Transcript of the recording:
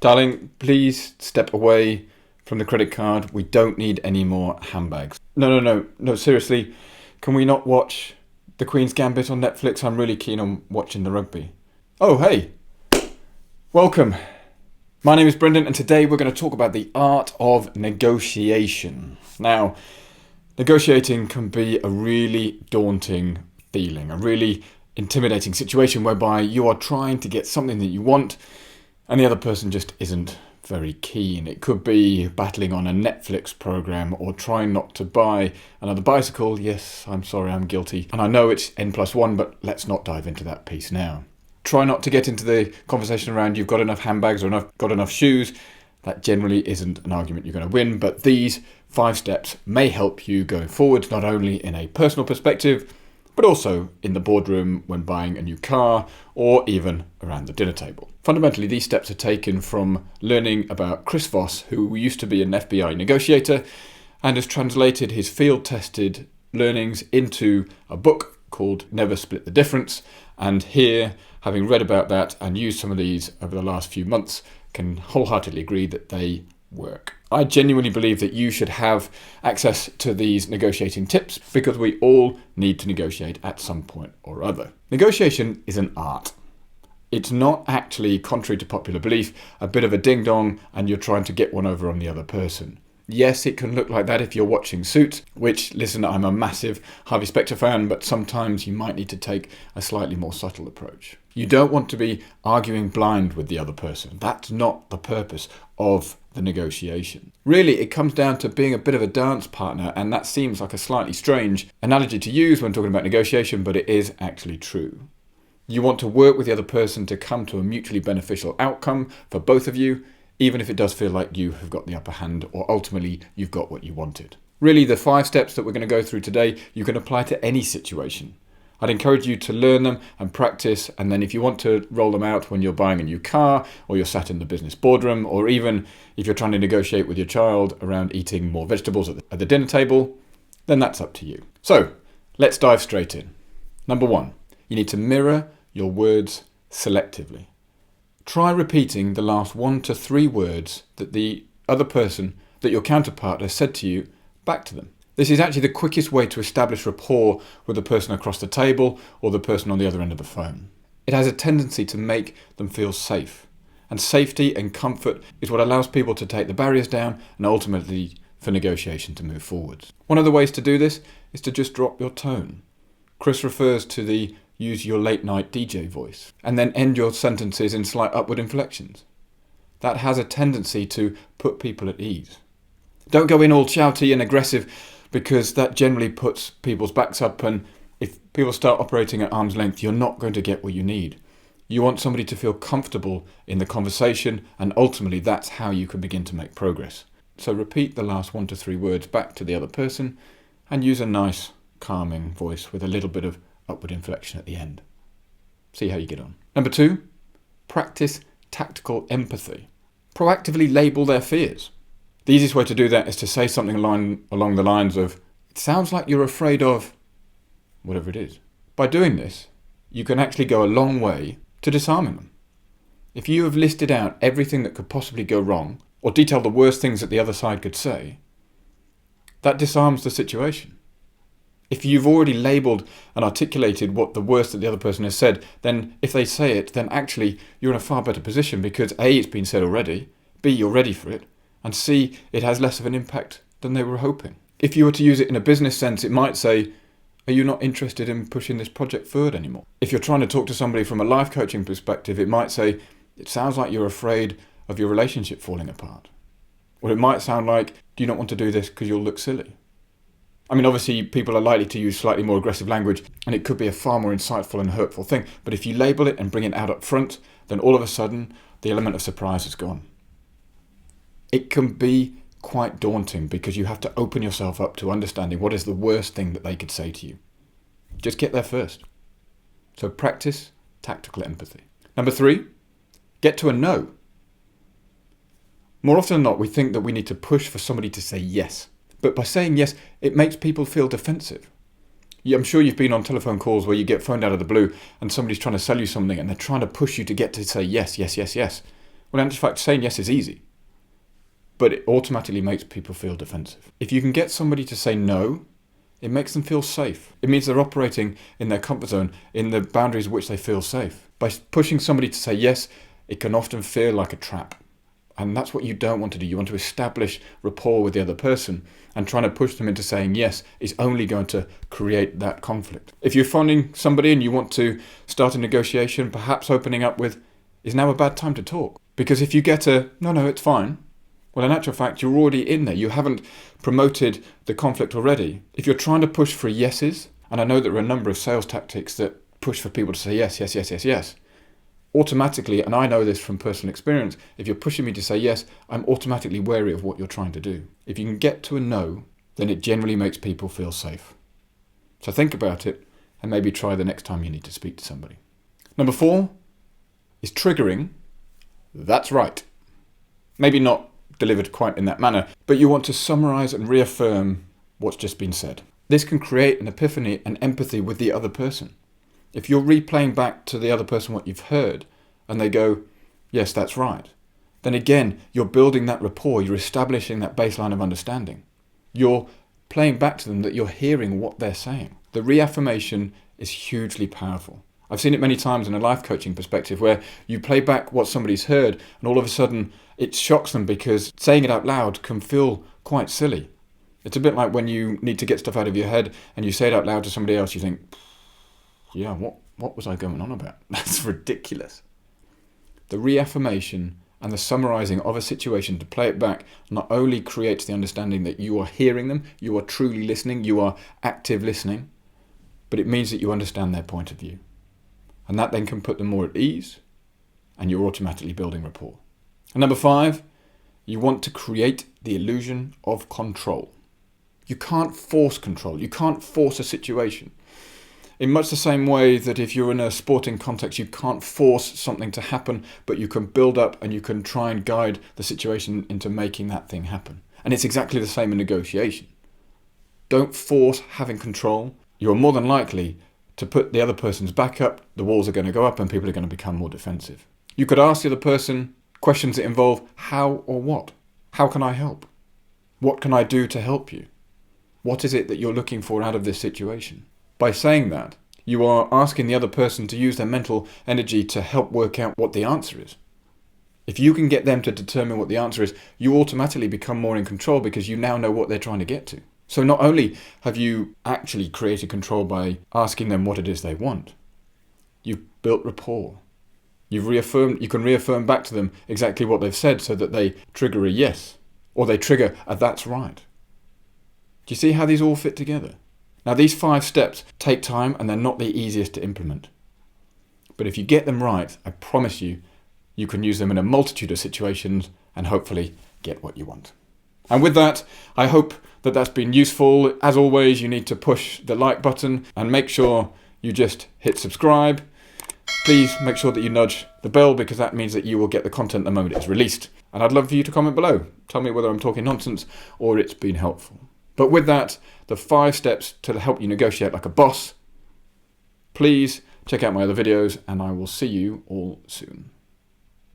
Darling, please step away from the credit card. We don't need any more handbags. No, seriously. Can we not watch The Queen's Gambit on Netflix? I'm really keen on watching the rugby. Oh, hey. Welcome. My name is Brendan, and today we're going to talk about the art of negotiation. Now, negotiating can be a really daunting feeling, a really intimidating situation whereby you are trying to get something that you want and the other person just isn't very keen. It could be battling on a Netflix program or trying not to buy another bicycle. Yes, I'm sorry, I'm guilty. And I know it's N+1, but let's not dive into that piece now. Try not to get into the conversation around you've got enough handbags or got enough shoes. That generally isn't an argument you're going to win, but these 5 steps may help you going forward, not only in a personal perspective, but also in the boardroom when buying a new car or even around the dinner table. Fundamentally, these steps are taken from learning about Chris Voss, who used to be an FBI negotiator and has translated his field-tested learnings into a book called Never Split the Difference. And here, having read about that and used some of these over the last few months, can wholeheartedly agree that they work. I genuinely believe that you should have access to these negotiating tips because we all need to negotiate at some point or other. Negotiation is an art. It's not actually, contrary to popular belief, a bit of a ding-dong and you're trying to get one over on the other person. Yes, it can look like that if you're watching Suits, which, listen, I'm a massive Harvey Specter fan, but sometimes you might need to take a slightly more subtle approach. You don't want to be arguing blind with the other person. That's not the purpose of the negotiation. Really, it comes down to being a bit of a dance partner, and that seems like a slightly strange analogy to use when talking about negotiation, but it is actually true. You want to work with the other person to come to a mutually beneficial outcome for both of you, even if it does feel like you have got the upper hand or ultimately you've got what you wanted. Really, the 5 steps that we're going to go through today, you can apply to any situation. I'd encourage you to learn them and practice, and then if you want to roll them out when you're buying a new car or you're sat in the business boardroom, or even if you're trying to negotiate with your child around eating more vegetables at the dinner table, then that's up to you. So let's dive straight in. Number 1, you need to mirror your words selectively. Try repeating the last 1 to 3 words that the other person, that your counterpart has said to you, back to them. This is actually the quickest way to establish rapport with the person across the table or the person on the other end of the phone. It has a tendency to make them feel safe. And safety and comfort is what allows people to take the barriers down and ultimately for negotiation to move forward. One of the ways to do this is to just drop your tone. Chris refers to the use your late night DJ voice and then end your sentences in slight upward inflections. That has a tendency to put people at ease. Don't go in all shouty and aggressive because that generally puts people's backs up, and if people start operating at arm's length, you're not going to get what you need. You want somebody to feel comfortable in the conversation, and ultimately that's how you can begin to make progress. So repeat the last 1 to 3 words back to the other person and use a nice calming voice with a little bit of upward inflection at the end. See how you get on. Number 2, practice tactical empathy. Proactively label their fears. The easiest way to do that is to say something along the lines of, it sounds like you're afraid of whatever it is. By doing this, you can actually go a long way to disarming them. If you have listed out everything that could possibly go wrong, or detailed the worst things that the other side could say, that disarms the situation. If you've already labelled and articulated what the worst that the other person has said, then if they say it, then actually you're in a far better position because A, it's been said already, B, you're ready for it, and C, it has less of an impact than they were hoping. If you were to use it in a business sense, it might say, are you not interested in pushing this project forward anymore? If you're trying to talk to somebody from a life coaching perspective, it might say, it sounds like you're afraid of your relationship falling apart. Or it might sound like, do you not want to do this because you'll look silly? I mean, obviously, people are likely to use slightly more aggressive language, and it could be a far more insightful and hurtful thing. But if you label it and bring it out up front, then all of a sudden, the element of surprise is gone. It can be quite daunting because you have to open yourself up to understanding what is the worst thing that they could say to you. Just get there first. So practice tactical empathy. Number 3, get to a no. More often than not, we think that we need to push for somebody to say yes. But by saying yes, it makes people feel defensive. I'm sure you've been on telephone calls where you get phoned out of the blue and somebody's trying to sell you something and they're trying to push you to get to say yes. Well, in fact, saying yes is easy, but it automatically makes people feel defensive. If you can get somebody to say no, it makes them feel safe. It means they're operating in their comfort zone, in the boundaries of which they feel safe. By pushing somebody to say yes, it can often feel like a trap. And that's what you don't want to do. You want to establish rapport with the other person, and trying to push them into saying yes is only going to create that conflict. If you're finding somebody and you want to start a negotiation, perhaps opening up with, is now a bad time to talk? Because if you get a, no, it's fine, well, in actual fact, you're already in there. You haven't promoted the conflict already. If you're trying to push for yeses, and I know there are a number of sales tactics that push for people to say yes, yes, yes, yes, yes. Automatically, and I know this from personal experience, if you're pushing me to say yes, I'm automatically wary of what you're trying to do. If you can get to a no, then it generally makes people feel safe. So think about it and maybe try the next time you need to speak to somebody. Number 4 is triggering. That's right. Maybe not delivered quite in that manner, but you want to summarize and reaffirm what's just been said. This can create an epiphany and empathy with the other person. If you're replaying back to the other person what you've heard, and they go, yes, that's right, then again, you're building that rapport, you're establishing that baseline of understanding. You're playing back to them that you're hearing what they're saying. The reaffirmation is hugely powerful. I've seen it many times in a life coaching perspective where you play back what somebody's heard and all of a sudden it shocks them because saying it out loud can feel quite silly. It's a bit like when you need to get stuff out of your head and you say it out loud to somebody else, you think, yeah, what was I going on about? That's ridiculous. The reaffirmation and the summarizing of a situation to play it back not only creates the understanding that you are hearing them, you are truly listening, you are active listening, but it means that you understand their point of view. And that then can put them more at ease, and you're automatically building rapport. And number 5, you want to create the illusion of control. You can't force control. You can't force a situation. In much the same way that if you're in a sporting context, you can't force something to happen, but you can build up and you can try and guide the situation into making that thing happen. And it's exactly the same in negotiation. Don't force having control. You're more than likely to put the other person's back up, the walls are going to go up and people are going to become more defensive. You could ask the other person questions that involve how or what. How can I help? What can I do to help you? What is it that you're looking for out of this situation? By saying that, you are asking the other person to use their mental energy to help work out what the answer is. If you can get them to determine what the answer is, you automatically become more in control because you now know what they're trying to get to. So not only have you actually created control by asking them what it is they want, you've built rapport. You can reaffirm back to them exactly what they've said so that they trigger a yes, or they trigger a that's right. Do you see how these all fit together? Now these 5 steps take time and they're not the easiest to implement. But if you get them right, I promise you, you can use them in a multitude of situations and hopefully get what you want. And with that, I hope that that's been useful. As always, you need to push the like button and make sure you just hit subscribe. Please make sure that you nudge the bell because that means that you will get the content the moment it's released. And I'd love for you to comment below. Tell me whether I'm talking nonsense or it's been helpful. But with that, the 5 steps to help you negotiate like a boss. Please check out my other videos and I will see you all soon.